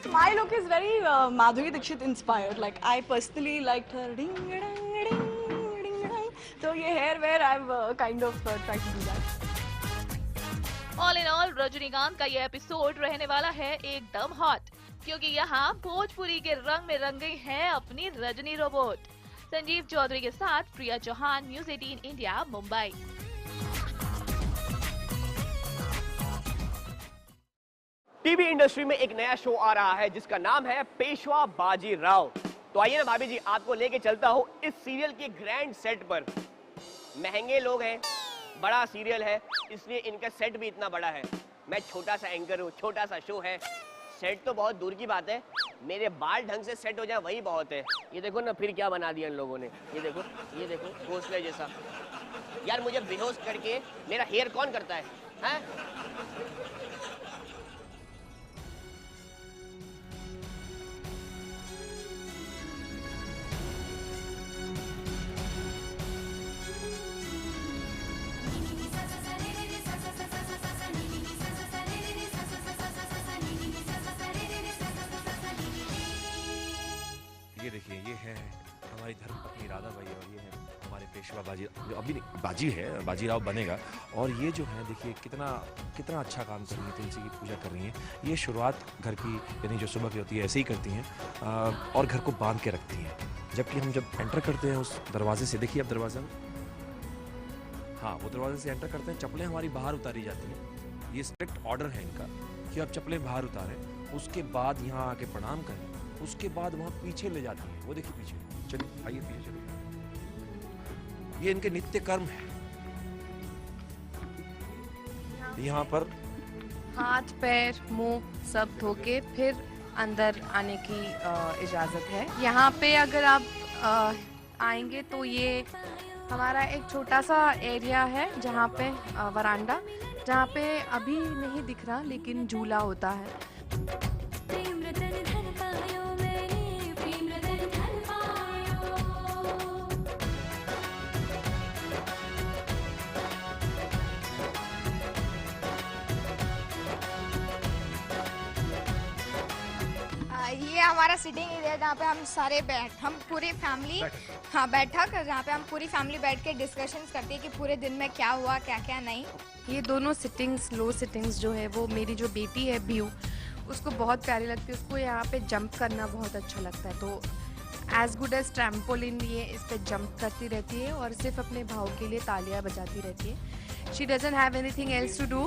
My look is very Madhuri Dixit inspired. Like I personally liked her ding ding ding ding ding. So ये hair wear I've kind of tried to do that. All in all Rajinikanth का ये एपिसोड रहने वाला है एकदम hot, क्योंकि यहाँ भोजपुरी के रंग में रंग गई है अपनी रजनी रोबोट। संजीव चौधरी के साथ Priya Chauhan, news 18 India, Mumbai. TV industry में एक नया शो आ रहा है जिसका नाम है पेशवा बाजीराव। तो आइए ना भाभी जी, आपको लेके चलता हूँ इस सीरियल के ग्रैंड सेट पर। महंगे लोग हैं, बड़ा सीरियल है, इसलिए इनका सेट भी इतना बड़ा है। मैं छोटा सा एंकर हूँ, छोटा सा शो है, सेट तो बहुत दूर की बात है, मेरे बाल ढंग से सेट हो जाए वही बहुत है। ये देखो ना फिर क्या बना दिया इन लोगों ने, ये देखो घोंसले जैसा। यार मुझे बेहोश करके मेरा हेयर कौन करता है, हैं? ये देखिए, ये है हमारी धर्मपत्नी राधा बाई और ये है हमारे पेशवा बाजी, जो अभी बाजी है, बाजीराव बनेगा। और ये जो है देखिए कितना अच्छा काम कर रही है, तुलसी की पूजा कर रही हैं। ये शुरुआत घर की यानी जो सुबह की होती है ऐसे ही करती हैं और घर को बांध के रखती हैं। जबकि हम जब एंटर करते हैं उस दरवाजे से, देखिए अब दरवाज़ा, हाँ वो दरवाजे से एंटर करते हैं, चप्पलें हमारी बाहर उतारी जाती हैं। ये स्ट्रिक्ट ऑर्डर है इनका कि आप चप्पलें बाहर उतारें, उसके बाद यहाँ आके प्रणाम करें, उसके बाद वहाँ पीछे ले जाती हैं। वो देखिए पीछे, चलिए आइए पीछे चलिए। ये इनके नित्य कर्म है। यहाँ पर हाथ पैर मुंह सब धो के फिर अंदर आने की इजाज़त है। यहाँ पे अगर आप आएंगे तो ये हमारा एक छोटा सा एरिया है जहाँ पे वरांडा, जहाँ पे अभी नहीं दिख रहा लेकिन झूला होता है। ये हमारा सिटिंग एरिया जहाँ पे हम पूरी फैमिली बैठक जहाँ पे हम पूरी फैमिली बैठ के डिस्कशंस करते हैं कि पूरे दिन में क्या हुआ क्या क्या नहीं। ये दोनों सिटिंग्स, लो सिटिंग्स जो है वो मेरी जो बेटी है ब्यू, उसको बहुत प्यारी लगती है। उसको यहाँ पे जंप करना बहुत अच्छा लगता है, तो एज गुड एज ट्रैम्पोलिन ये इस पे जंप करती रहती है और सिर्फ अपने भाव के लिए तालियां बजाती रहती है। She doesn't have anything else to do.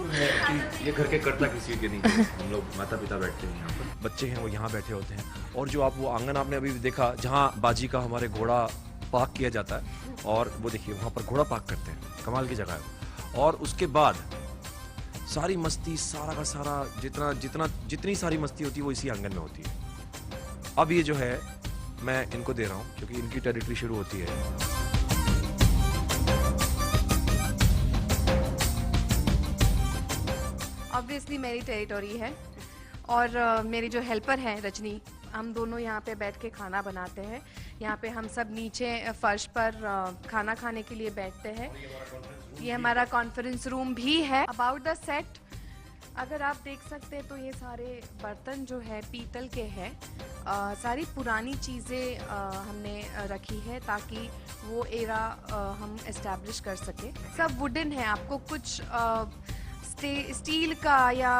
ये घर के कर्ता किसी के नहीं है। हम लोग माता पिता बैठते हैं यहाँ पर, बच्चे हैं वो यहाँ बैठे होते हैं। और जो आप वो आंगन आपने अभी देखा जहाँ बाजी का हमारे घोड़ा पार्क किया जाता है, और वो देखिए वहाँ पर घोड़ा पार्क करते हैं, कमाल की जगह है। और उसके बाद सारी मस्ती, सारा का सारा जितनी सारी मस्ती होती है वो इसी आंगन में होती है। अब ये जो है मैं इनको दे रहा हूँ क्योंकि इनकी टेरिटरी शुरू होती है। ऑब्वियसली मेरी टेरिटोरी है और मेरी जो हेल्पर हैं रजनी, हम दोनों यहाँ पे बैठ के खाना बनाते हैं। यहाँ पे हम सब नीचे फर्श पर खाना खाने के लिए बैठते हैं। ये हमारा कॉन्फ्रेंस रूम भी है। अबाउट द सेट अगर आप देख सकते हैं तो ये सारे बर्तन जो है पीतल के हैं। सारी पुरानी चीज़ें हमने रखी है ताकि वो एरा हम एस्टैब्लिश कर सके। सब वुडन है, आपको कुछ स्टील का या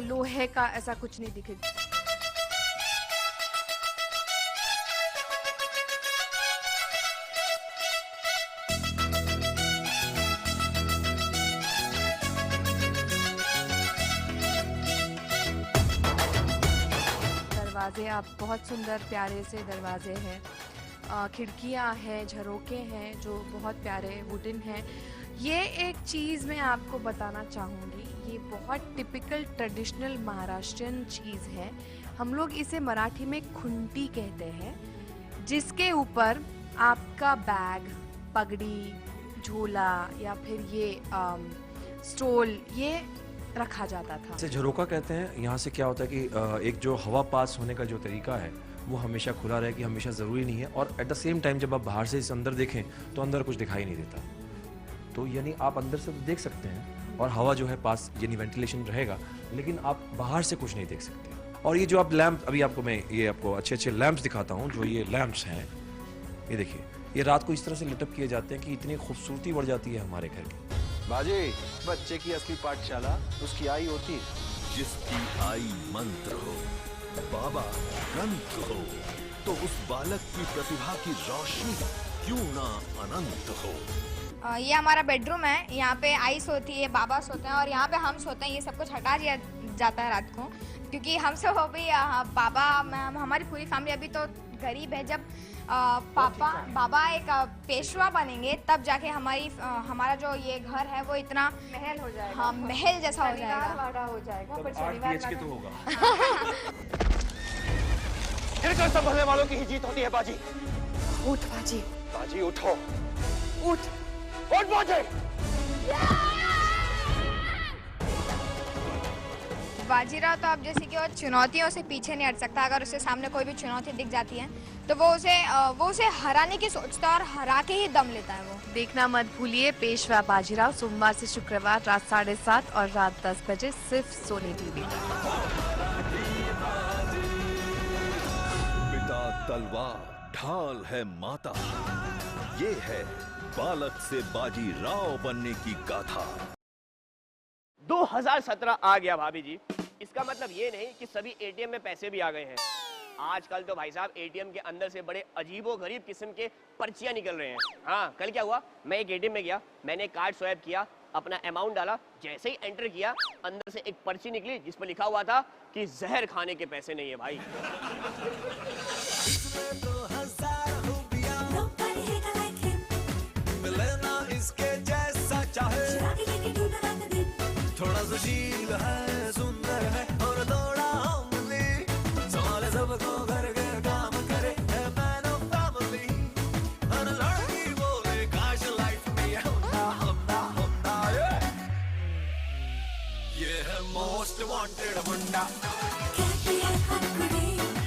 लोहे का ऐसा कुछ नहीं दिखेगा। दरवाजे आप बहुत सुंदर प्यारे से दरवाजे हैं, खिड़कियां हैं, झरोके हैं जो बहुत प्यारे वुडन हैं। ये एक चीज़ मैं आपको बताना चाहूँगी, ये बहुत टिपिकल ट्रेडिशनल महाराष्ट्रियन चीज़ है। हम लोग इसे मराठी में खुंटी कहते हैं, जिसके ऊपर आपका बैग, पगड़ी, झोला या फिर ये स्टोल ये रखा जाता था। इसे झरोका कहते हैं। यहाँ से क्या होता है कि एक जो हवा पास होने का जो तरीका है वो हमेशा खुला रहे कि हमेशा ज़रूरी नहीं है। और एट द सेम टाइम जब आप बाहर से इस अंदर देखें तो अंदर कुछ दिखाई नहीं देता, तो यानी आप अंदर से तो देख सकते हैं और हवा जो है पास यानी वेंटिलेशन रहेगा, लेकिन आप बाहर से कुछ नहीं देख सकते। और ये जो आप लैंप, अभी आपको मैं ये आपको अच्छे अच्छे लैंप्स दिखाता हूँ। जो ये लैंप्स हैं, ये देखिए, ये रात को इस तरह से लिटअप किए जाते हैं कि इतनी खूबसूरती बढ़ जाती है हमारे घर की। बाजी, बच्चे की असली पाठशाला उसकी आई होती है। जिसकी आई मंत्र हो, बाबा ग्रंथ हो, तो उस बालक की प्रतिभा की रोशनी क्यों ना अनंत हो। ये हमारा बेडरूम है, यहाँ पे आई सोती है, बाबा सोते हैं और यहाँ पे हम सोते हैं। ये सब कुछ हटा दिया जाता है रात को, क्योंकि हम सब अभी बाबा हमारी पूरी फैमिली अभी तो गरीब है। जब बाबा एक पेशवा बनेंगे तब जाके हमारा जो ये घर है वो इतना महल हो जाएगा। हाँ, महल जैसा हो जाएगा, हो जाएगा। पर शनिवार तो होगा। गिरकर संभलने वालों की ही जीत होती है बाजी। उठ बाजी, बाजी उठो, उठ बाजी। बाजीराव तो अब जैसे कि वो चुनौतियों से पीछे नहीं हट सकता। अगर उसके सामने कोई भी चुनौती दिख जाती है तो वो उसे हराने की सोचता है और हरा के ही दम लेता है वो। देखना मत भूलिए पेशवा बाजीराव, सोमवार से शुक्रवार रात 7:30 और रात 10 बजे सिर्फ सोनी टीवी। पिता तलवार, ढाल है माता, ये है बालक से बाजी राव बनने की गाथा। 2017 आ गया भाभी जी। इसका मतलब ये नहीं कि सभी एटीएम में पैसे भी आ गए हैं। आजकल तो भाई साहब एटीएम के अंदर से बड़े अजीबोगरीब किस्म के पर्चियां निकल रहे हैं। हाँ, कल क्या हुआ, मैं एक एटीएम में गया, मैंने कार्ड स्वैप किया, अपना अमाउंट डाला, जैसे ही एंटर किया अंदर से एक पर्ची निकली जिस पर लिखा हुआ था कि जहर खाने के पैसे नहीं है भाई। इसके जैसा चाहे, थोड़ा सुशील है, सुंदर है और थोड़ा अमली, संभाले सबको घर घर काम करे, है मैन ऑफ फैमिली। हर लड़की बोले काश लाइफ में ये होता ये है मोस्ट वांटेड मुंडा,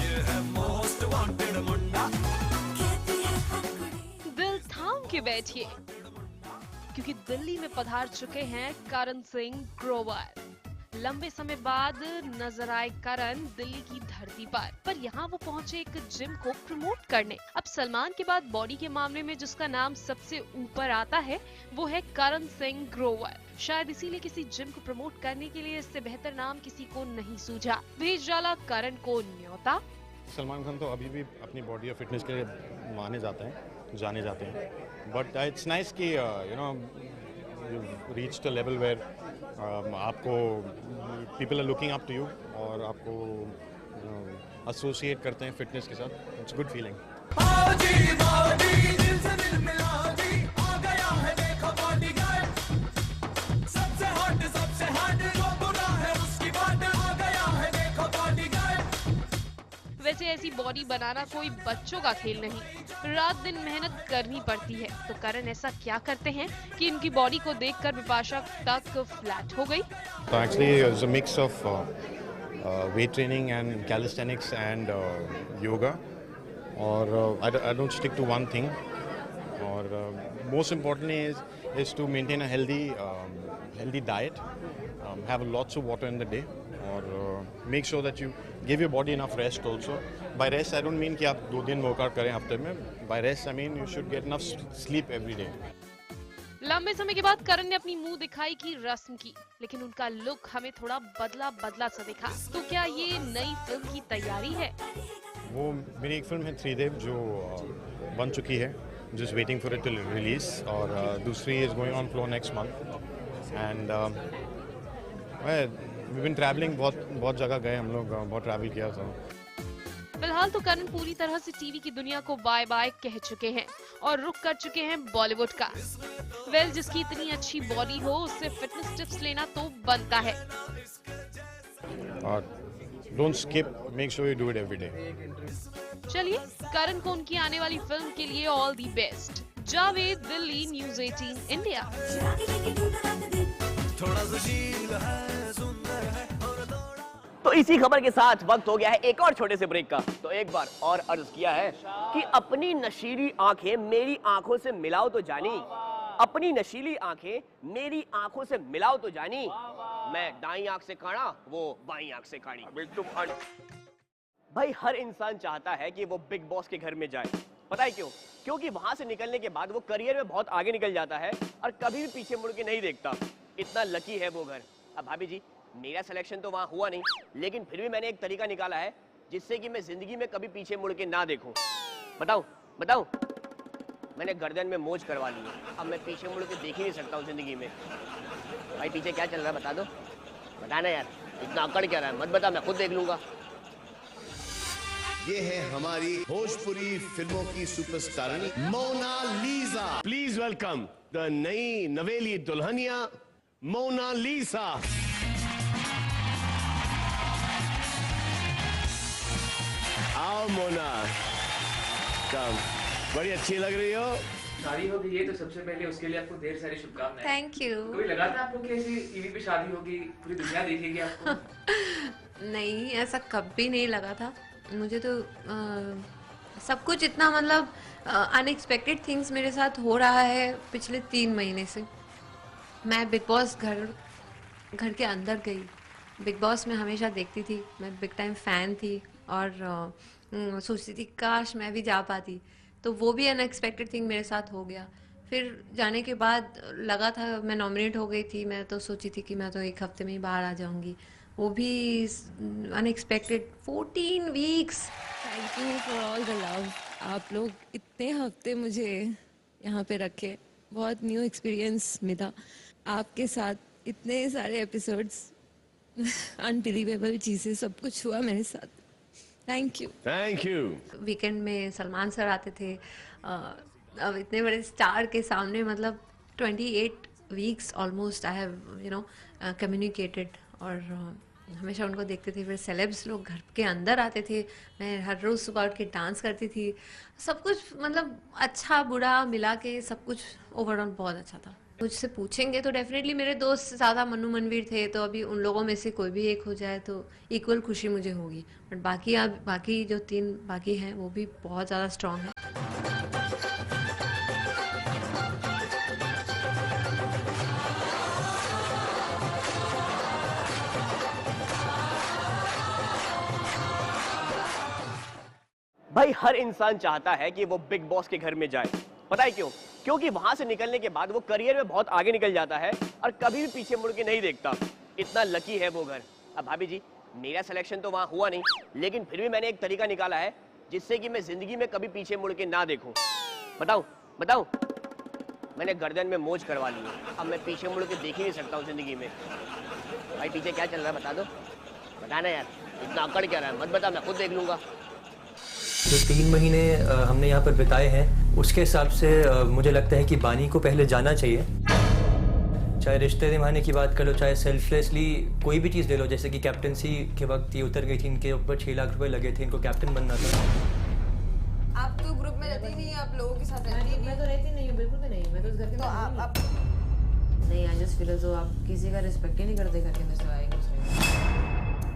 ये है मोस्ट वांटेड मुंडा। दिल थाम के बैठिए, क्योंकि दिल्ली में पधार चुके हैं करण सिंह ग्रोवर। लंबे समय बाद नजर आए करण दिल्ली की धरती पर यहाँ वो पहुंचे एक जिम को प्रमोट करने। अब सलमान के बाद बॉडी के मामले में जिसका नाम सबसे ऊपर आता है वो है करण सिंह ग्रोवर। शायद इसीलिए किसी जिम को प्रमोट करने के लिए इससे बेहतर नाम किसी को नहीं सूझा। भेज डाला करण को न्योता। सलमान खान तो अभी भी अपनी बॉडी और फिटनेस के लिए जाने जाते हैं, बट इट्स नाइस कि you know you reach the level where आपको people are looking up to you और आपको एसोसिएट करते हैं फिटनेस के साथ। It's good feeling. वैसे ऐसी बॉडी बनाना कोई बच्चों का खेल नहीं, रात दिन मेहनत करनी पड़ती है। तो करण ऐसा क्या करते हैं कि इनकी बॉडी को देखकर विपाशा तक फ्लैट हो गई? So actually it's a mix of weight training and calisthenics and yoga, or I don't stick to one thing, or most importantly is to maintain a healthy diet, have lots of water in the day, or make sure that you give your body enough rest also. By rest I don't mean कि आप 2 दिन workout करें हफ्ते में, by rest I mean you should get enough sleep every day. लंबे समय के बाद करण ने अपनी मुंह दिखाई की रस्म की, लेकिन उनका लुक हमें थोड़ा बदला सा दिखा। तो क्या ये नई फिल्म की तैयारी है? वो मेरी एक फिल्म है त्रिदेव जो बन चुकी है, just waiting for it to release, और दूसरी is going on floor next month, and we've been traveling, बहुत जगह गए हम लोग, बहुत ट्रैवल किया था। फिलहाल तो करण पूरी तरह से टीवी की दुनिया को बाय बाय कह चुके हैं और रुख कर चुके हैं बॉलीवुड का। वेल, जिसकी इतनी अच्छी बॉडी हो उससे फिटनेस टिप्स लेना तो बनता है। Don't skip, make sure you do it every day. चलिए, करण को उनकी आने वाली फिल्म के लिए all the best. Javed, Delhi, news 18 India. थोड़ा सुशील है, सुंदर है और थोड़ा तो इसी खबर के साथ वक्त हो गया है एक और छोटे से ब्रेक का। तो एक बार और अर्ज किया है कि अपनी नशीली आंखें मेरी आंखों से मिलाओ तो जानी, अपनी नशीली आंखें मेरी आंखों से मिलाओ तो जानी, मैं दाईं आंख से काड़ा, वो बाईं आंख से काड़ी। भाई हर इंसान चाहता है कि वो बिग बॉस के घर में जाए। पता है क्यों? क्योंकि वहां से निकलने के बाद वो करियर में बहुत आगे निकल जाता है और कभी भी पीछे मुड़ के नहीं देखता। इतना लकी है वो घर। अब भाभी जी, मेरा सिलेक्शन तो वहां हुआ नहीं, लेकिन फिर भी मैंने एक तरीका निकाला है जिससे कि मैं जिंदगी में कभी पीछे मुड़ के ना देखूं। बताऊं? मैंने गर्दन में मोज करवा ली है, अब मैं पीछे मुड़ के देख ही नहीं सकता हूँ जिंदगी में। भाई पीछे क्या चल रहा है बता दो, बताना यार, इतना अकड़ क्या रहा है? मत बता, मैं खुद देख लूंगा। ये है हमारी भोजपुरी फिल्मों की सुपरस्टारनी मोनालिसा। प्लीज वेलकम द नई नवेली दुल्हनिया मोनालिसा। आओ मोना, कम, बड़ी अच्छी लग रही हो। शादी हो गई है तो सबसे पहले उसके लिए आपको ढेर सारी शुभकामनाएं। Thank you. कभी लगा था आपको कि ऐसी टीवी पे शादी होगी, पूरी दुनिया देखेगी आपको? नहीं, ऐसा कभी नहीं लगा था मुझे तो। सब कुछ इतना मतलब अनएक्सपेक्टेड थिंग्स मेरे साथ हो रहा है पिछले 3 महीने से। मैं बिग बॉस घर के अंदर गई, बिग बॉस में हमेशा देखती थी, मैं बिग टाइम फ़ैन थी और सोचती थी काश मैं भी जा पाती, तो वो भी अनएक्सपेक्टेड थिंग मेरे साथ हो गया। फिर जाने के बाद लगा था, मैं नॉमिनेट हो गई थी, मैं तो सोची थी कि मैं तो 1 हफ्ते में ही बाहर आ जाऊंगी, वो भी unexpected 14 weeks. Thank you for all the love. आप लोग इतने हफ्ते मुझे यहाँ पे रखे, बहुत न्यू एक्सपीरियंस मिला आपके साथ, इतने सारे एपिसोड्स, अनबिलीवेबल चीज़ें, सब कुछ हुआ मेरे साथ। Thank you. वीकेंड में सलमान सर आते थे, अब इतने बड़े स्टार के सामने, मतलब 28 weeks almost I have communicated, और हमेशा उनको देखते थे। फिर सेलेब्स लोग घर के अंदर आते थे, मैं हर रोज़ सुबह उठ के डांस करती थी, सब कुछ मतलब अच्छा बुरा मिला के सब कुछ ओवरऑल बहुत अच्छा था। मुझसे पूछेंगे तो डेफिनेटली मेरे दोस्त ज़्यादा मन्नू मनवीर थे, तो अभी उन लोगों में से कोई भी एक हो जाए तो इक्वल खुशी मुझे होगी, बट बाकी जो 3 बाकी हैं वो भी बहुत ज़्यादा स्ट्रॉन्ग है। भाई हर इंसान चाहता है कि वो बिग बॉस के घर में जाए। पता है क्यों? क्योंकि वहां से निकलने के बाद वो करियर में बहुत आगे निकल जाता है और कभी भी पीछे मुड़ के नहीं देखता। इतना लकी है वो घर। अब भाभी जी, मेरा सिलेक्शन तो वहां हुआ नहीं, लेकिन फिर भी मैंने एक तरीका निकाला है जिससे कि मैं जिंदगी में कभी पीछे मुड़ के ना देखूं। बताऊं? मैंने गर्दन में मोज करवा ली है, अब मैं पीछे मुड़ के देख ही नहीं सकता हूँ जिंदगी में। भाई पीछे क्या चल रहा है बता दो, बताना यार, इतना अकड़ क्या रहा है? मत बता, मैं खुद देख लूंगा। जो 3 महीने हमने यहाँ पर बिताए हैं, उसके हिसाब से मुझे लगता है कि बानी को पहले जाना चाहिए। चाहे रिश्ते निभाने की बात कर लो, चाहे सेल्फलेसली कोई भी चीज़ ले लो, जैसे कि कैप्टनसी के वक्त ये उतर गई थी, इनके ऊपर 6 लाख रुपए लगे थे, इनको कैप्टन बनना था। आप तो ग्रुप में रहती नहीं, आप लोगों के साथ रहती नहीं। मैं तो रहती नहीं हूँ, बिल्कुल भी नहीं। मैं तो उस घर के तो आप नहीं, आई जस्ट फील जो आप किसी का रिस्पेक्ट ही नहीं करते घर के अंदर से आएंगे उसमें।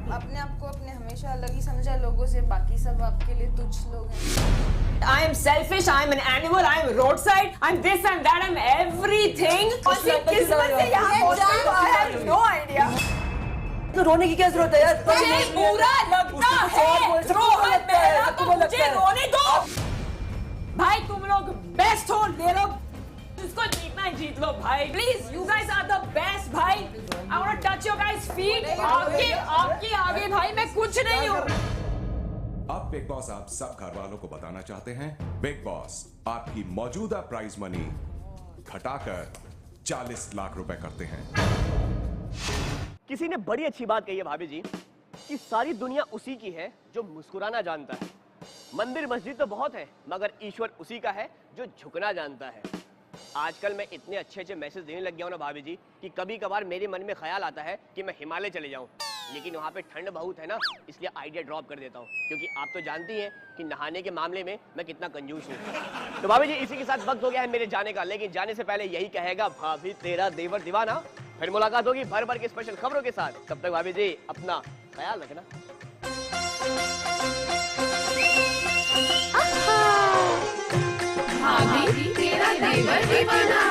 अपने आप को अपने हमेशा अलग ही समझा लोगों से, बाकी सब आपके लिए तुच्छ लोग हैं। I am selfish, I am an animal, I am roadside, I'm this and that, I'm everything. किस्मत से यहाँ पहुँचने को I have no idea. तो रोने की क्या जरूरत है यार? मुझे बुरा लगता है, रोहन मेरा तो मुझे रोने दो। भाई तुम लोग बेस्ट हो, ले लो, जिसको जीतना है जीत लो भाई। Please, you guys are the best भाई। I want to touch your guys' feet. आपके आगे भाई मैं कुछ नहीं हूँ। अब बिग बॉस आप सब घर वालों को बताना चाहते हैं, बिग बॉस आपकी मौजूदा प्राइज मनी घटाकर 40 लाख रुपए करते हैं। किसी ने बड़ी अच्छी बात कही है भाभी जी कि सारी दुनिया उसी की है जो मुस्कुराना जानता है। मंदिर मस्जिद तो बहुत है, मगर ईश्वर उसी का है जो झुकना जानता है। आजकल मैं इतने अच्छे मैसेज देने लग गया हूं ना भाभी जी कि कभी कभार मेरे मन में ख्याल आता है कि मैं हिमालय चले जाऊं, लेकिन वहां पे ठंड बहुत है ना, इसलिए आइडिया ड्रॉप कर देता हूं, क्योंकि आप तो जानती हैं कि नहाने के मामले में मैं कितना कंजूस हूं। तो भाभी जी, इसी के साथ वक्त हो गया है मेरे जाने का, लेकिन जाने से पहले यही कहेगा भाभी तेरा देवर दीवाना। फिर मुलाकात होगी भर भर के स्पेशल खबरों के साथ। तब तक भाभी जी अपना ख्याल रखना। भाभी तेरा देवर दीवाना।